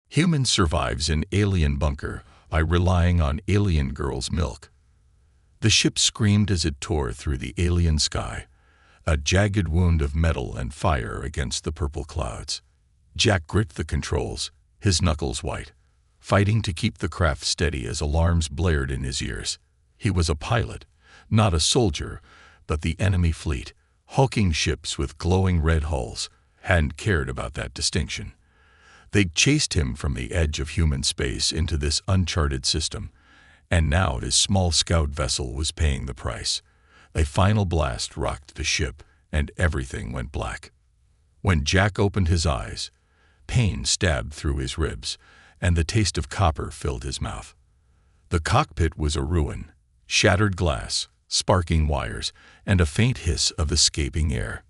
Human survives in alien bunker by relying on alien girl's milk. The ship screamed as it tore through the alien sky, a jagged wound of metal and fire against the purple clouds. Jack gripped the controls, his knuckles white, fighting to keep the craft steady as alarms blared in his ears. He was a pilot, not a soldier, but the enemy fleet, hulking ships with glowing red hulls, hadn't cared about that distinction. They'd chased him from the edge of human space into this uncharted system, and now his small scout vessel was paying the price. A final blast rocked the ship, and everything went black. When Jack opened his eyes, pain stabbed through his ribs, and the taste of copper filled his mouth. The cockpit was a ruin, shattered glass, sparking wires, and a faint hiss of escaping air.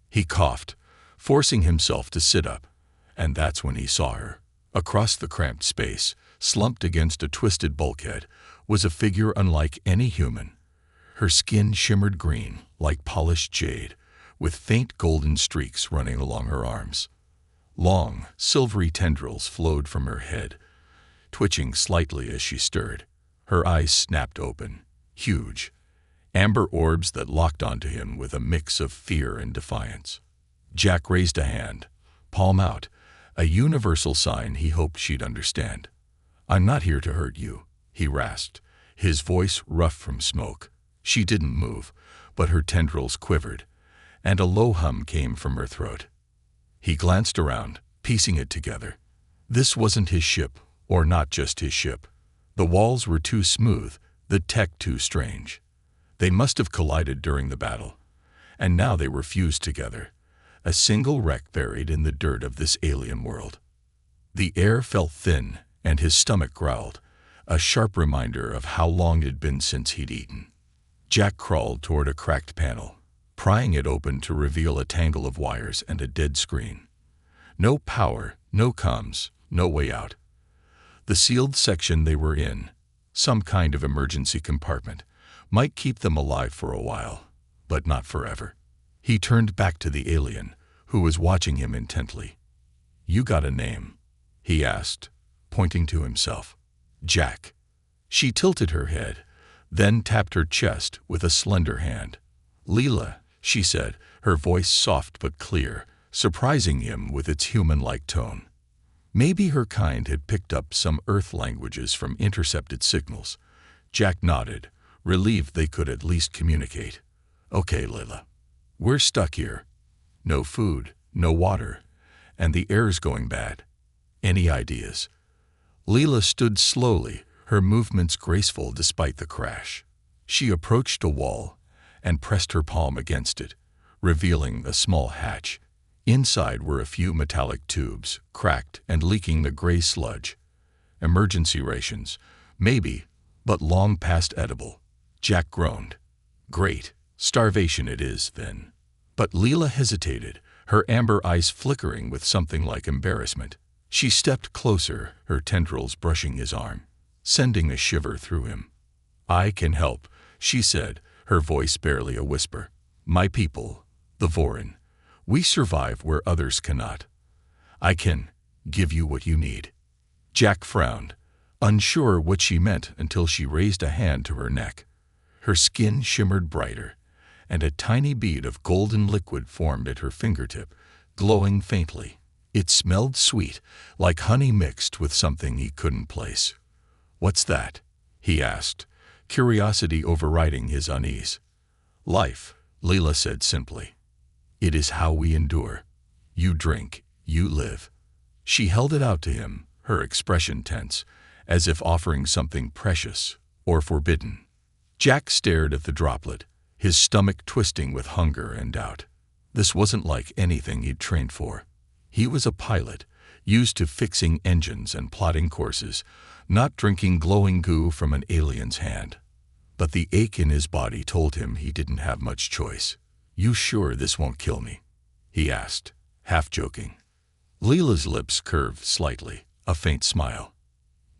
He coughed, forcing himself to sit up, and that's when he saw her. Across the cramped space, slumped against a twisted bulkhead, was a figure unlike any human. Her skin shimmered green, like polished jade, with faint golden streaks running along her arms. Long, silvery tendrils flowed from her head, twitching slightly as she stirred. Her eyes snapped open, huge, amber orbs that locked onto him with a mix of fear and defiance. Jack raised a hand, palm out, a universal sign he hoped she'd understand. "I'm not here to hurt you," he rasped, his voice rough from smoke. She didn't move, but her tendrils quivered, and a low hum came from her throat. He glanced around, piecing it together. This wasn't his ship, or not just his ship. The walls were too smooth, the tech too strange. They must have collided during the battle, and now they were fused together, a single wreck buried in the dirt of this alien world. The air felt thin, and his stomach growled, a sharp reminder of how long it had been since he'd eaten. Jack crawled toward a cracked panel, prying it open to reveal a tangle of wires and a dead screen. No power, no comms, no way out. The sealed section they were in, some kind of emergency compartment, might keep them alive for a while, but not forever. He turned back to the alien, who was watching him intently. "You got a name?" he asked, pointing to himself. "Jack." She tilted her head, then tapped her chest with a slender hand. "Leela," she said, her voice soft but clear, surprising him with its human-like tone. Maybe her kind had picked up some Earth languages from intercepted signals. Jack nodded, relieved they could at least communicate. "Okay, Leela. We're stuck here. No food, no water, and the air's going bad. Any ideas?" Leela stood slowly, her movements graceful despite the crash. She approached a wall and pressed her palm against it, revealing a small hatch. Inside were a few metallic tubes, cracked and leaking the gray sludge. Emergency rations, maybe, but long past edible. Jack groaned. "Great. Starvation it is, then." But Leela hesitated, her amber eyes flickering with something like embarrassment. She stepped closer, her tendrils brushing his arm, sending a shiver through him. "I can help," she said, her voice barely a whisper. "My people, the Vorin, we survive where others cannot. I can give you what you need." Jack frowned, unsure what she meant until she raised a hand to her neck. Her skin shimmered brighter, and a tiny bead of golden liquid formed at her fingertip, glowing faintly. It smelled sweet, like honey mixed with something he couldn't place. "What's that?" he asked, curiosity overriding his unease. "Life," Leela said simply. "It is how we endure. You drink, you live." She held it out to him, her expression tense, as if offering something precious or forbidden. Jack stared at the droplet, his stomach twisting with hunger and doubt. This wasn't like anything he'd trained for. He was a pilot, used to fixing engines and plotting courses, not drinking glowing goo from an alien's hand. But the ache in his body told him he didn't have much choice. "You sure this won't kill me?" he asked, half joking. Leela's lips curved slightly, a faint smile.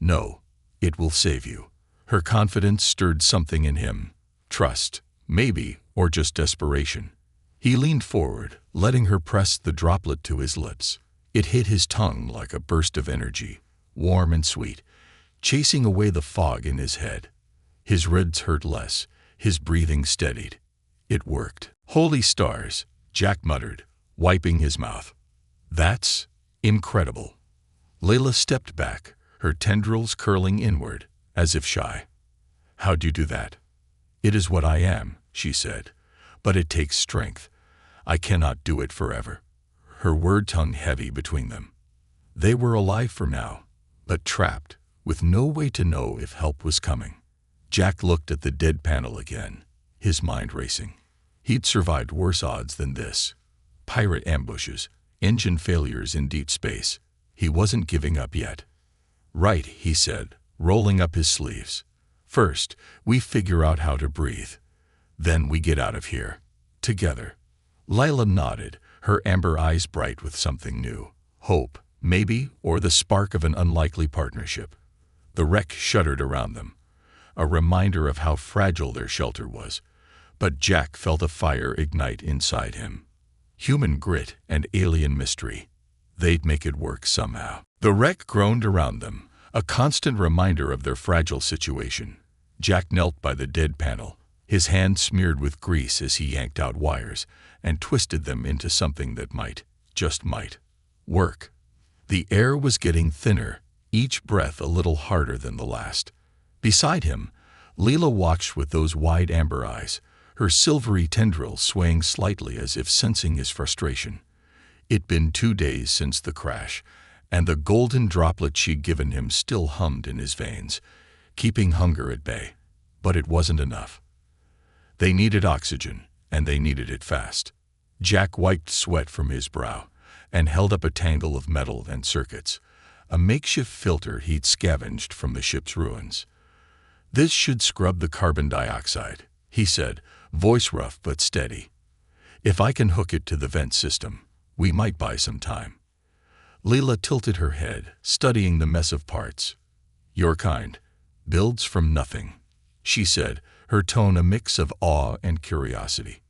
"No, it will save you." Her confidence stirred something in him. Trust, maybe, or just desperation. He leaned forward, letting her press the droplet to his lips. It hit his tongue like a burst of energy, warm and sweet, chasing away the fog in his head. His ribs hurt less, his breathing steadied. It worked. Holy stars, Jack muttered, wiping his mouth. That's incredible. Layla stepped back, her tendrils curling inward, as if shy. How'd you do that? It is what I am, she said, but it takes strength. I cannot do it forever. Her word hung heavy between them. They were alive for now, but trapped, with no way to know if help was coming. Jack looked at the dead panel again, his mind racing. He'd survived worse odds than this. Pirate ambushes, engine failures in deep space. He wasn't giving up yet. Right, he said, rolling up his sleeves. First, we figure out how to breathe. Then we get out of here. Together. Lila nodded, her amber eyes bright with something new. Hope, maybe, or the spark of an unlikely partnership. The wreck shuddered around them, a reminder of how fragile their shelter was. But Jack felt a fire ignite inside him. Human grit and alien mystery. They'd make it work somehow. The wreck groaned around them, a constant reminder of their fragile situation. Jack knelt by the dead panel, his hand smeared with grease as he yanked out wires and twisted them into something that might, just might, work. The air was getting thinner, each breath a little harder than the last. Beside him, Leela watched with those wide amber eyes, her silvery tendrils swaying slightly as if sensing his frustration. It'd been 2 days since the crash, and the golden droplet she'd given him still hummed in his veins, keeping hunger at bay. But it wasn't enough. They needed oxygen, and they needed it fast. Jack wiped sweat from his brow and held up a tangle of metal and circuits, a makeshift filter he'd scavenged from the ship's ruins. This should scrub the carbon dioxide, he said, voice rough but steady. If I can hook it to the vent system, we might buy some time. Leela tilted her head, studying the mess of parts. Your kind builds from nothing, she said, her tone a mix of awe and curiosity.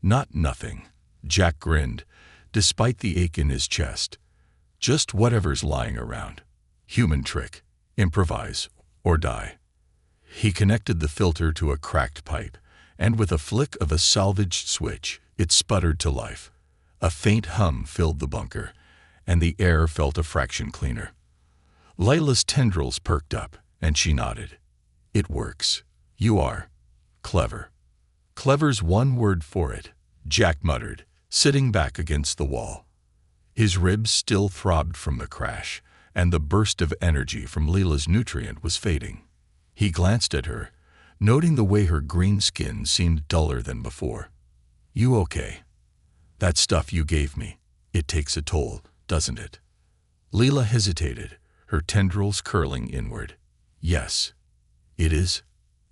Not nothing, Jack grinned, despite the ache in his chest. Just whatever's lying around. Human trick, improvise, or die. He connected the filter to a cracked pipe, and with a flick of a salvaged switch, it sputtered to life. A faint hum filled the bunker, and the air felt a fraction cleaner. Layla's tendrils perked up, and she nodded. It works. You are clever. Clever's one word for it, Jack muttered, sitting back against the wall. His ribs still throbbed from the crash, and the burst of energy from Leela's nutrient was fading. He glanced at her, noting the way her green skin seemed duller than before. You okay? That stuff you gave me, it takes a toll, doesn't it? Leela hesitated, her tendrils curling inward. Yes, it is.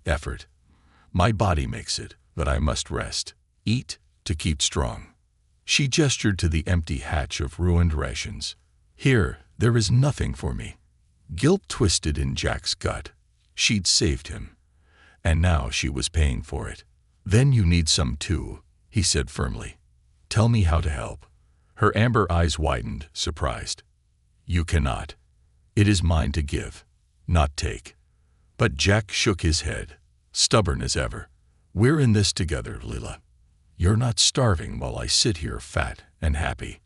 Effort. My body makes it, but I must rest. Eat to keep strong. She gestured to the empty hatch of ruined rations. Here, there is nothing for me. Guilt twisted in Jack's gut. She'd saved him, and now she was paying for it. Then you need some too, he said firmly. Tell me how to help. Her amber eyes widened, surprised. You cannot. It is mine to give, not take. But Jack shook his head, stubborn as ever. We're in this together, Leela. You're not starving while I sit here fat and happy.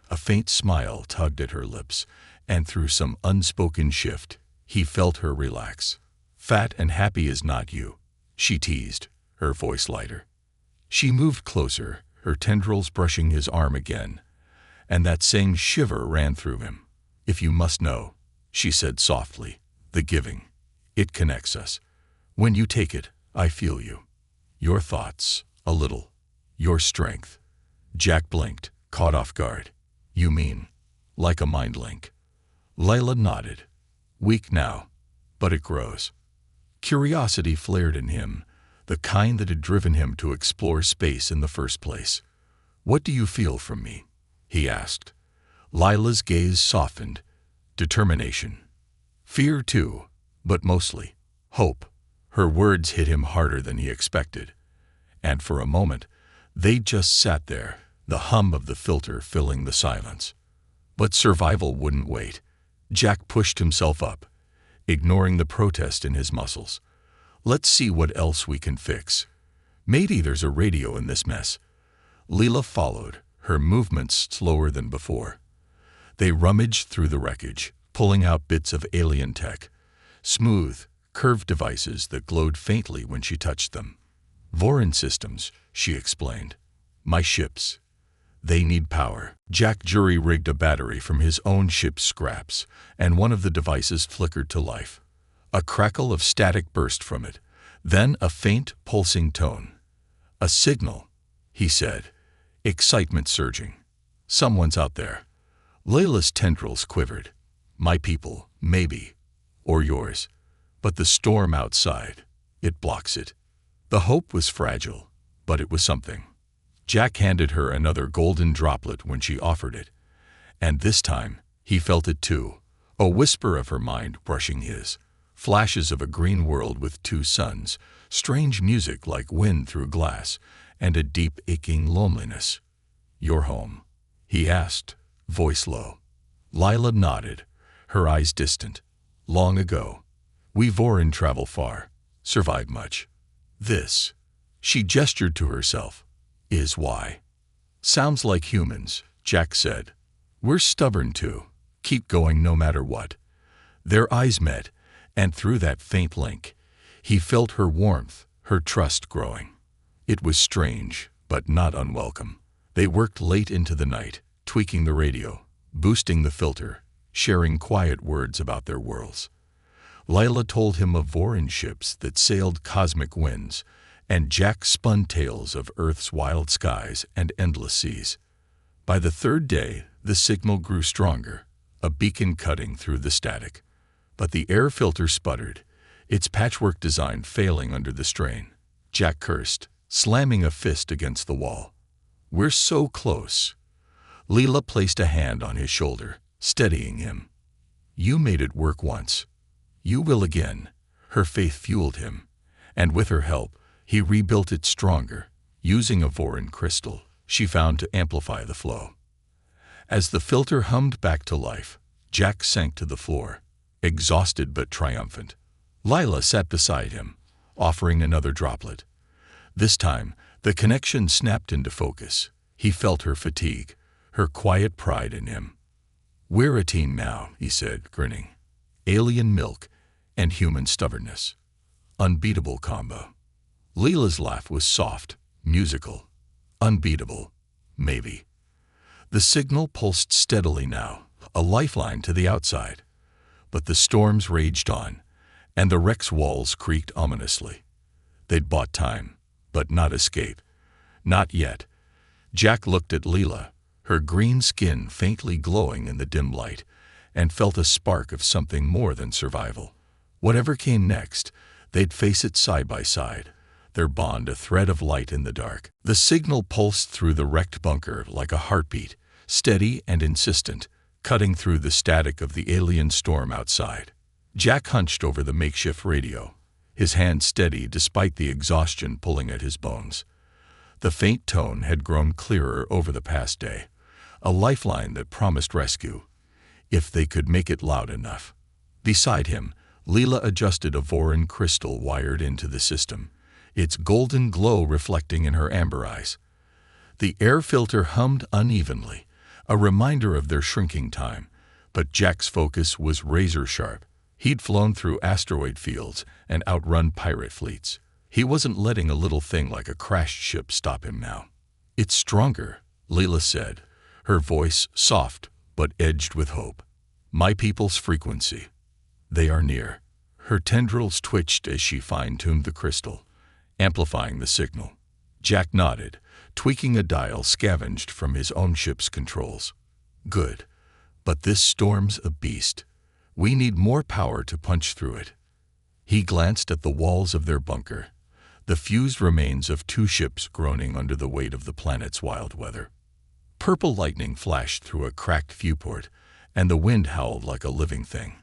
A faint smile tugged at her lips, and through some unspoken shift, he felt her relax. Fat and happy is not you, she teased, her voice lighter. She moved closer, her tendrils brushing his arm again, and that same shiver ran through him. If you must know, she said softly, the giving. It connects us. When you take it, I feel you. Your thoughts, a little. Your strength. Jack blinked, caught off guard. You mean, like a mind link? Layla nodded. Weak now, but it grows. Curiosity flared in him, the kind that had driven him to explore space in the first place. What do you feel from me? He asked. Layla's gaze softened. Determination. Fear too, but mostly hope. Her words hit him harder than he expected. And for a moment, they just sat there, the hum of the filter filling the silence. But survival wouldn't wait. Jack pushed himself up, ignoring the protest in his muscles. Let's see what else we can fix. Maybe there's a radio in this mess. Leela followed, her movements slower than before. They rummaged through the wreckage, pulling out bits of alien tech, smooth, curved devices that glowed faintly when she touched them. Vorin systems, she explained. My ships. They need power. Jack jury-rigged a battery from his own ship's scraps, and one of the devices flickered to life. A crackle of static burst from it, then a faint, pulsing tone. A signal, he said, excitement surging. Someone's out there. Layla's tendrils quivered. My people, maybe. Or yours. But the storm outside, it blocks it. The hope was fragile, but it was something. Jack handed her another golden droplet when she offered it. And this time, he felt it too. A whisper of her mind brushing his. Flashes of a green world with two suns, strange music like wind through glass, and a deep aching loneliness. Your home? He asked, voice low. Lila nodded, her eyes distant. Long ago. We Vorin travel far, survive much. This, she gestured to herself, is why. Sounds like humans, Jack said. We're stubborn too, keep going no matter what. Their eyes met, and through that faint link, he felt her warmth, her trust growing. It was strange, but not unwelcome. They worked late into the night, tweaking the radio, boosting the filter, sharing quiet words about their worlds. Lila told him of Vorin ships that sailed cosmic winds, and Jack spun tales of Earth's wild skies and endless seas. By the third day, the signal grew stronger, a beacon cutting through the static. But the air filter sputtered, its patchwork design failing under the strain. Jack cursed, slamming a fist against the wall. We're so close. Leela placed a hand on his shoulder, steadying him. You made it work once. You will again. Her faith fueled him, and with her help, he rebuilt it stronger, using a Vorin crystal she found to amplify the flow. As the filter hummed back to life, Jack sank to the floor, exhausted but triumphant. Lila sat beside him, offering another droplet. This time, the connection snapped into focus. He felt her fatigue, her quiet pride in him. We're a team now, he said, grinning. Alien milk and human stubbornness. Unbeatable combo. Leela's laugh was soft, musical. Unbeatable, maybe. The signal pulsed steadily now, a lifeline to the outside. But the storms raged on, and the wreck's walls creaked ominously. They'd bought time, but not escape. Not yet. Jack looked at Leela, her green skin faintly glowing in the dim light, and felt a spark of something more than survival. Whatever came next, they'd face it side by side, their bond a thread of light in the dark. The signal pulsed through the wrecked bunker like a heartbeat, steady and insistent, cutting through the static of the alien storm outside. Jack hunched over the makeshift radio, his hand steady despite the exhaustion pulling at his bones. The faint tone had grown clearer over the past day, a lifeline that promised rescue, if they could make it loud enough. Beside him, Leela adjusted a Vorin crystal wired into the system, its golden glow reflecting in her amber eyes. The air filter hummed unevenly, a reminder of their shrinking time, but Jack's focus was razor-sharp. He'd flown through asteroid fields and outrun pirate fleets. He wasn't letting a little thing like a crashed ship stop him now. It's stronger, Leela said, her voice soft but edged with hope. My people's frequency. They are near. Her tendrils twitched as she fine-tuned the crystal, amplifying the signal. Jack nodded, tweaking a dial scavenged from his own ship's controls. Good. But this storm's a beast. We need more power to punch through it. He glanced at the walls of their bunker, the fused remains of two ships groaning under the weight of the planet's wild weather. Purple lightning flashed through a cracked viewport, and the wind howled like a living thing.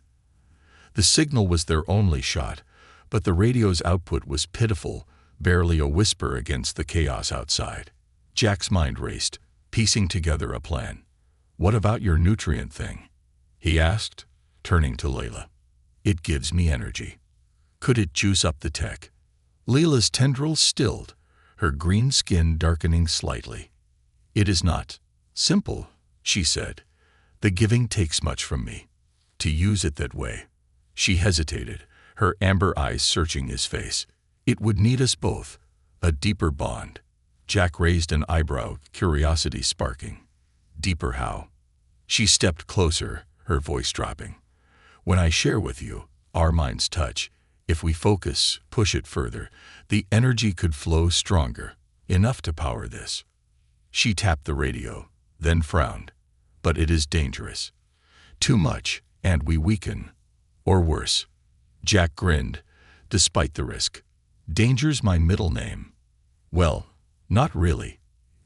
The signal was their only shot, but the radio's output was pitiful, barely a whisper against the chaos outside. Jack's mind raced, piecing together a plan. "What about your nutrient thing?" he asked, turning to Layla. "It gives me energy. Could it juice up the tech?" Layla's tendrils stilled, her green skin darkening slightly. "It is not simple," she said. "The giving takes much from me. To use it that way." She hesitated, her amber eyes searching his face. "It would need us both, a deeper bond." Jack raised an eyebrow, curiosity sparking. "Deeper how?" She stepped closer, her voice dropping. "When I share with you, our minds touch. If we focus, push it further, the energy could flow stronger, enough to power this." She tapped the radio, then frowned. "But it is dangerous. Too much, and we weaken. Or worse." Jack grinned, "Despite the risk." "Danger's my middle name." "Well, not really.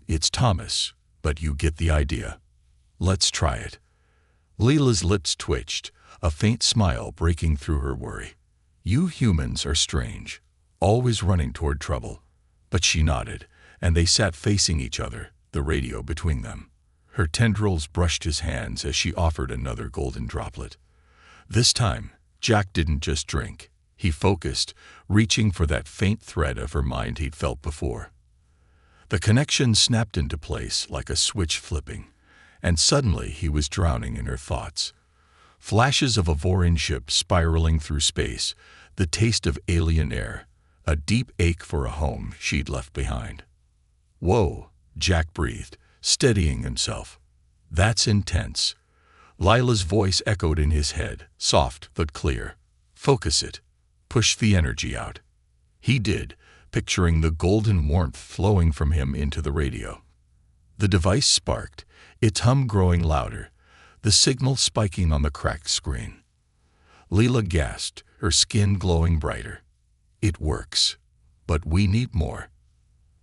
It's Thomas, but you get the idea. Let's try it." Layla's lips twitched, a faint smile breaking through her worry. "You humans are strange, always running toward trouble." But she nodded, and they sat facing each other, the radio between them. Her tendrils brushed his hands as she offered another golden droplet. This time, Jack didn't just drink. He focused, reaching for that faint thread of her mind he'd felt before. The connection snapped into place like a switch flipping, and suddenly he was drowning in her thoughts. Flashes of a Vorin ship spiraling through space, the taste of alien air, a deep ache for a home she'd left behind. "Whoa," Jack breathed, steadying himself. "That's intense." Lila's voice echoed in his head, soft but clear. "Focus it. Push the energy out." He did, picturing the golden warmth flowing from him into the radio. The device sparked, its hum growing louder, the signal spiking on the cracked screen. Leela gasped, her skin glowing brighter. "It works. But we need more."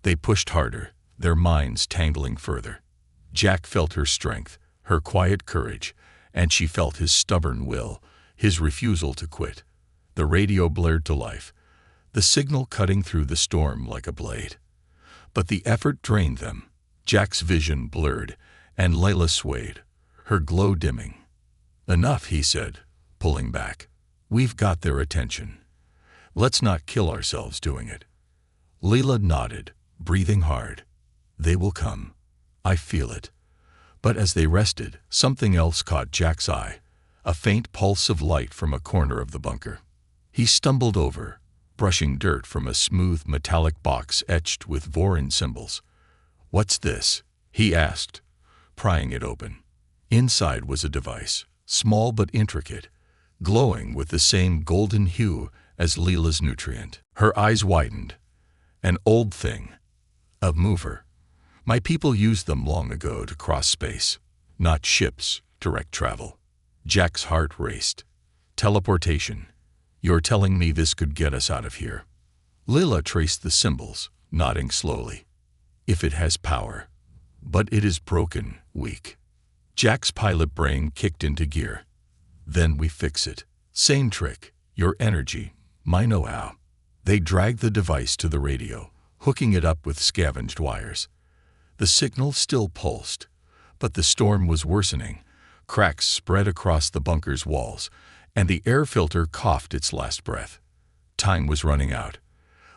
They pushed harder, their minds tangling further. Jack felt her strength, her quiet courage, and she felt his stubborn will, his refusal to quit. The radio blared to life, the signal cutting through the storm like a blade. But the effort drained them. Jack's vision blurred, and Layla swayed, her glow dimming. "Enough," he said, pulling back. "We've got their attention. Let's not kill ourselves doing it." Layla nodded, breathing hard. "They will come. I feel it." But as they rested, something else caught Jack's eye, a faint pulse of light from a corner of the bunker. He stumbled over, brushing dirt from a smooth metallic box etched with Vorin symbols. "What's this?" he asked, prying it open. Inside was a device, small but intricate, glowing with the same golden hue as Leela's nutrient. Her eyes widened. "An old thing. A mover. My people used them long ago to cross space. Not ships, direct travel." Jack's heart raced. "Teleportation. You're telling me this could get us out of here?" Leela traced the symbols, nodding slowly. "If it has power. But it is broken, weak." Jack's pilot brain kicked into gear. "Then we fix it. Same trick. Your energy, my know-how." They dragged the device to the radio, hooking it up with scavenged wires. The signal still pulsed, but the storm was worsening. Cracks spread across the bunker's walls, and the air filter coughed its last breath. Time was running out.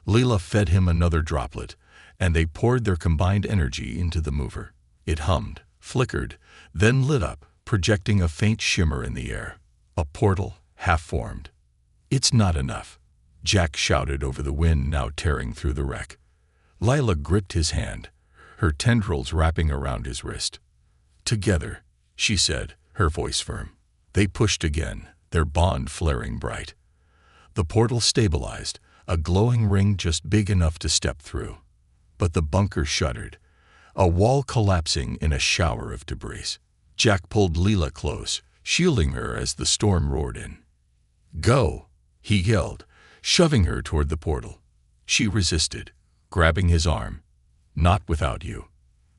Leela fed him another droplet, and they poured their combined energy into the mover. It hummed, flickered, then lit up, projecting a faint shimmer in the air. A portal, half-formed. "It's not enough," Jack shouted over the wind now tearing through the wreck. Lila gripped his hand, her tendrils wrapping around his wrist. "Together," she said, her voice firm. They pushed again, their bond flaring bright. The portal stabilized, a glowing ring just big enough to step through. But the bunker shuddered, a wall collapsing in a shower of debris. Jack pulled Leela close, shielding her as the storm roared in. "Go!" he yelled, shoving her toward the portal. She resisted, grabbing his arm. "Not without you."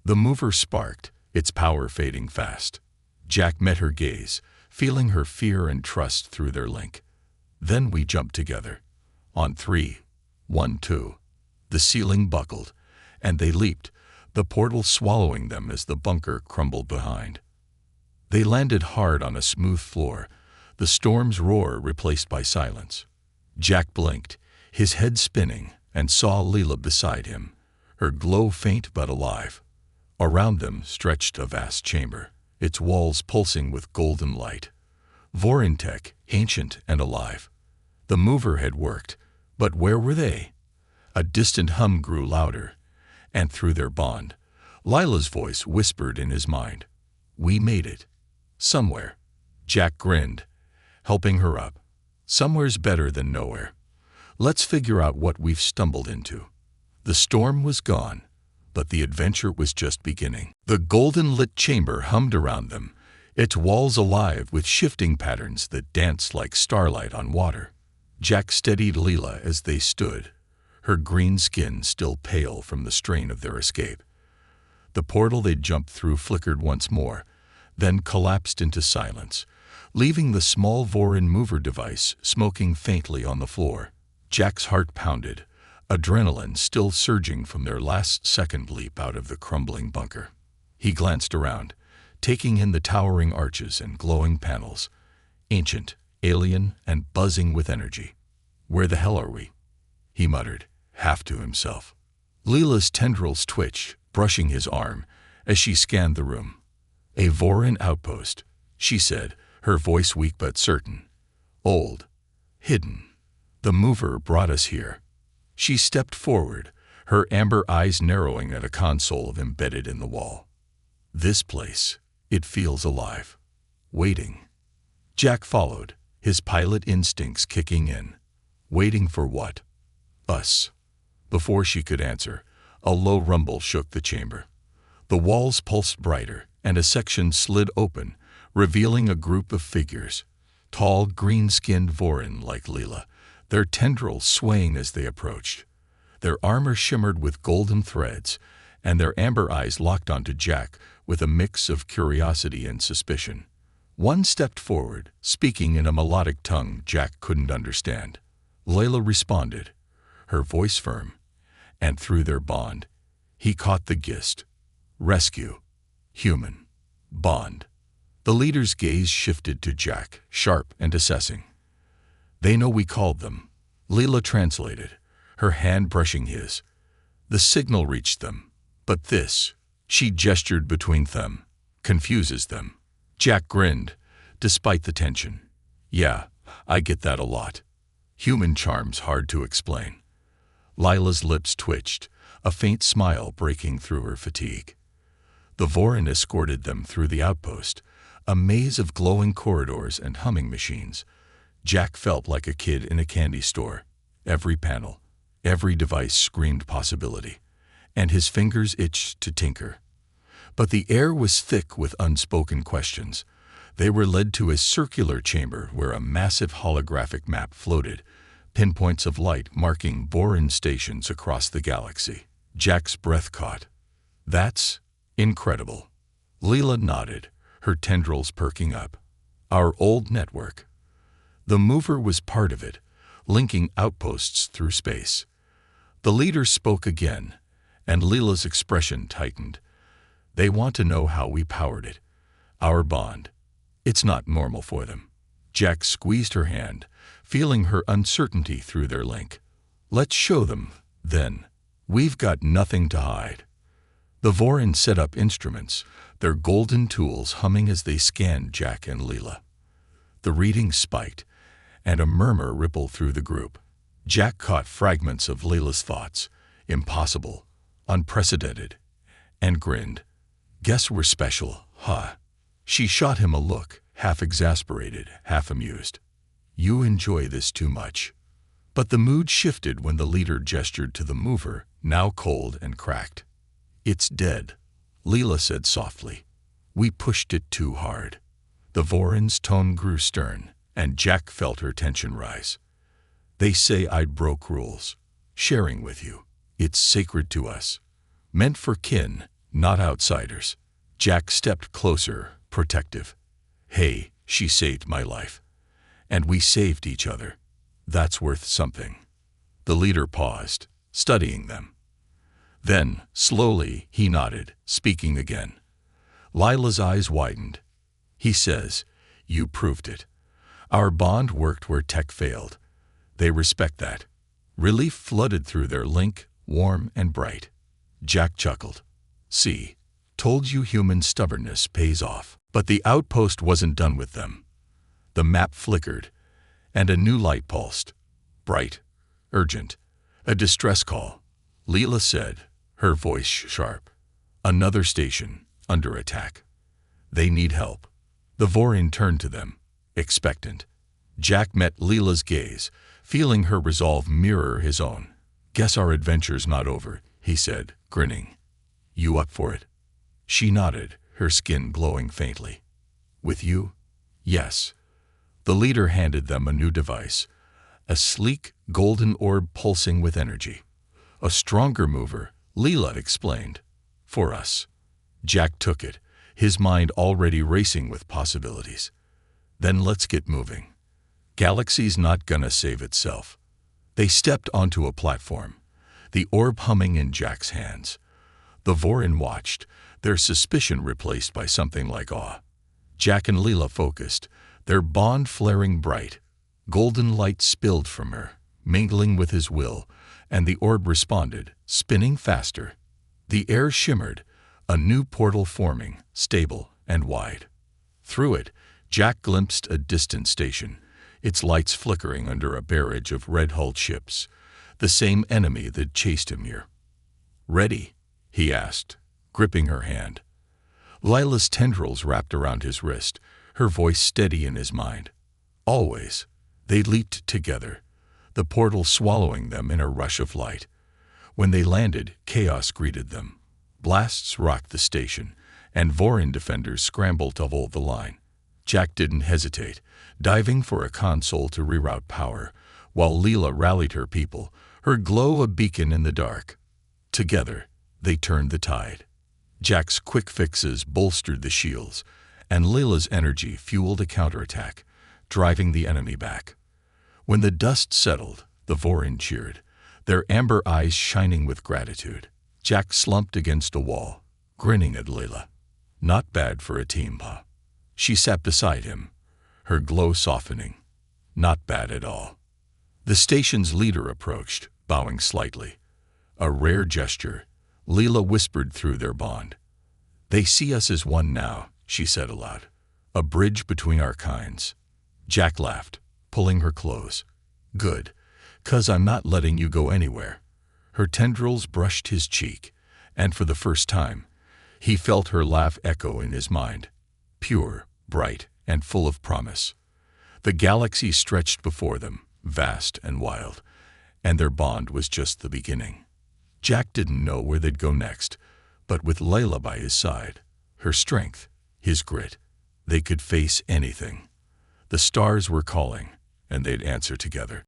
The mover sparked, its power fading fast. Jack met her gaze, feeling her fear and trust through their link. "Then we jumped together. On 3, 1, 2. The ceiling buckled, and they leaped, the portal swallowing them as the bunker crumbled behind. They landed hard on a smooth floor, the storm's roar replaced by silence. Jack blinked, his head spinning, and saw Leela beside him, her glow faint but alive. Around them stretched a vast chamber, its walls pulsing with golden light. Vorintech, ancient and alive. The mover had worked, but where were they? A distant hum grew louder, and through their bond, Lila's voice whispered in his mind, "We made it. Somewhere." Jack grinned, helping her up. "Somewhere's better than nowhere. Let's figure out what we've stumbled into." The storm was gone, but the adventure was just beginning. The golden-lit chamber hummed around them, its walls alive with shifting patterns that danced like starlight on water. Jack steadied Leela as they stood, her green skin still pale from the strain of their escape. The portal they'd jumped through flickered once more, then collapsed into silence, leaving the small Vorin mover device smoking faintly on the floor. Jack's heart pounded, adrenaline still surging from their last-second leap out of the crumbling bunker. He glanced around, taking in the towering arches and glowing panels, ancient, alien, and buzzing with energy. "Where the hell are we?" he muttered, half to himself. Leela's tendrils twitched, brushing his arm, as she scanned the room. "A Vorin outpost," she said, her voice weak but certain. "Old. Hidden. The mover brought us here." She stepped forward, her amber eyes narrowing at a console embedded in the wall. "This place, it feels alive. Waiting." Jack followed, his pilot instincts kicking in. Waiting for what? Us. Before she could answer, a low rumble shook the chamber. The walls pulsed brighter, and a section slid open, revealing a group of figures. Tall, green-skinned Vorin like Leela, their tendrils swaying as they approached. Their armor shimmered with golden threads, and their amber eyes locked onto Jack with a mix of curiosity and suspicion. One stepped forward, speaking in a melodic tongue Jack couldn't understand. Layla responded, her voice firm, and through their bond, he caught the gist. Rescue. Human. Bond. The leader's gaze shifted to Jack, sharp and assessing. "They know we called them," Leela translated, her hand brushing his. "The signal reached them, but this," she gestured between them, "confuses them." Jack grinned, despite the tension. "Yeah, I get that a lot. Human charm's hard to explain." Lila's lips twitched, a faint smile breaking through her fatigue. The Vorin escorted them through the outpost, a maze of glowing corridors and humming machines. Jack felt like a kid in a candy store. Every panel, every device screamed possibility, and his fingers itched to tinker. But the air was thick with unspoken questions. They were led to a circular chamber where a massive holographic map floated, pinpoints of light marking Vorin stations across the galaxy. Jack's breath caught. "That's incredible." Leela nodded, her tendrils perking up. "Our old network." The mover was part of it, linking outposts through space. The leader spoke again, and Leela's expression tightened. "They want to know how we powered it. Our bond. It's not normal for them." Jack squeezed her hand, feeling her uncertainty through their link. "Let's show them, then. We've got nothing to hide." The Vorin set up instruments, their golden tools humming as they scanned Jack and Leela. The readings spiked, and a murmur rippled through the group. Jack caught fragments of Leela's thoughts, impossible, unprecedented, and grinned. "Guess we're special, huh?" She shot him a look, half exasperated, half amused. "You enjoy this too much." But the mood shifted when the leader gestured to the mover, now cold and cracked. "It's dead," Leela said softly. "We pushed it too hard." The Vorin's tone grew stern, and Jack felt her tension rise. "They say I broke rules. Sharing with you. It's sacred to us. Meant for kin, not outsiders." Jack stepped closer, protective. "Hey, she saved my life. And we saved each other. That's worth something." The leader paused, studying them. Then, slowly, he nodded, speaking again. Lila's eyes widened. He says, "You proved it. Our bond worked where tech failed." They respect that. Relief flooded through their link, warm and bright. Jack chuckled. "See, told you human stubbornness pays off." But the outpost wasn't done with them. The map flickered, and a new light pulsed. Bright, urgent, a distress call. Leela said, her voice sharp. "Another station, under attack. They need help." The Vorin turned to them, expectant. Jack met Leela's gaze, feeling her resolve mirror his own. "Guess our adventure's not over," he said, grinning. "You up for it?" She nodded, her skin glowing faintly. "With you?" "Yes." The leader handed them a new device, a sleek, golden orb pulsing with energy. "A stronger mover," Leela explained. "For us." Jack took it, his mind already racing with possibilities. "Then let's get moving. Galaxy's not gonna save itself." They stepped onto a platform, the orb humming in Jack's hands. The Vorin watched, their suspicion replaced by something like awe. Jack and Leela focused, their bond flaring bright. Golden light spilled from her, mingling with his will, and the orb responded, spinning faster. The air shimmered, a new portal forming, stable and wide. Through it, Jack glimpsed a distant station, its lights flickering under a barrage of red-hulled ships, the same enemy that chased him here. "Ready?" he asked, gripping her hand. Lila's tendrils wrapped around his wrist, her voice steady in his mind. "Always." They leaped together, the portal swallowing them in a rush of light. When they landed, chaos greeted them. Blasts rocked the station, and Vorin defenders scrambled to hold the line. Jack didn't hesitate, diving for a console to reroute power, while Leela rallied her people, her glow a beacon in the dark. Together, they turned the tide. Jack's quick fixes bolstered the shields, and Leela's energy fueled a counterattack, driving the enemy back. When the dust settled, the Vorin cheered, their amber eyes shining with gratitude. Jack slumped against a wall, grinning at Leela. Not bad for a team, huh? She sat beside him, her glow softening. Not bad at all. The station's leader approached, bowing slightly. A rare gesture, Leela whispered through their bond. "They see us as one now," she said aloud. "A bridge between our kinds." Jack laughed, pulling her close. "Good, 'cause I'm not letting you go anywhere." Her tendrils brushed his cheek, and for the first time, he felt her laugh echo in his mind. Pure, bright, and full of promise. The galaxy stretched before them, vast and wild, and their bond was just the beginning. Jack didn't know where they'd go next, but with Leila by his side, her strength, his grit, they could face anything. The stars were calling, and they'd answer together.